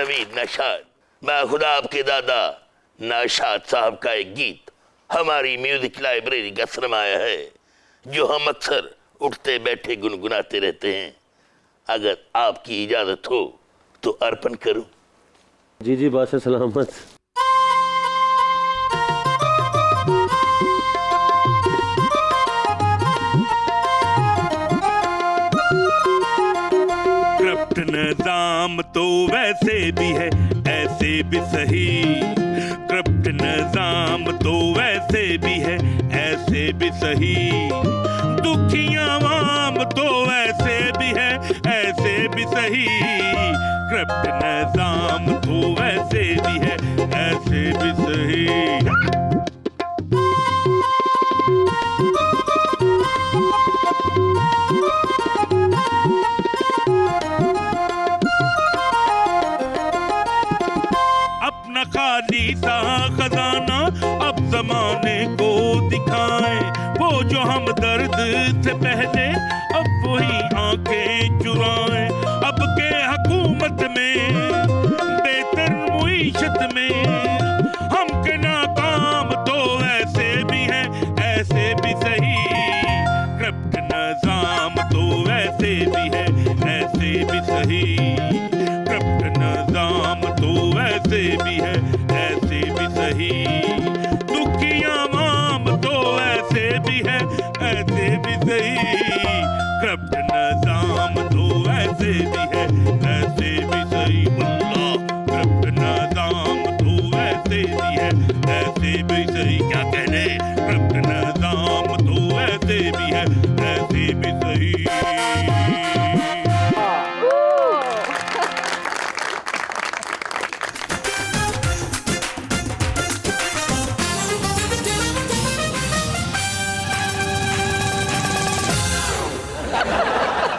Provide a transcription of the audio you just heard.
नवीद नशाद, मैं खुदा आपके दादा नाशाद साहब का एक गीत हमारी म्यूजिक लाइब्रेरी का सरमाया है, जो हम अक्सर उठते बैठे गुनगुनाते रहते हैं। अगर आपकी इजाजत हो तो अर्पण करूं। जी जी, बादशाह सलामत। करप्ट निजाम तो वैसे भी है ऐसे भी सही, करप्ट निजाम तो वैसे भी है ऐसे भी सही, दुखी आवाम तो वैसे भी है ऐसे भी सही, करप्ट निजाम तो वैसे भी है ऐसे भी सही। अपना खाली सा खजाना अब जमाने को दिखाएं, वो जो हम दर्द से पहले अब वही आंखें चुराएं। अब के हुकूमत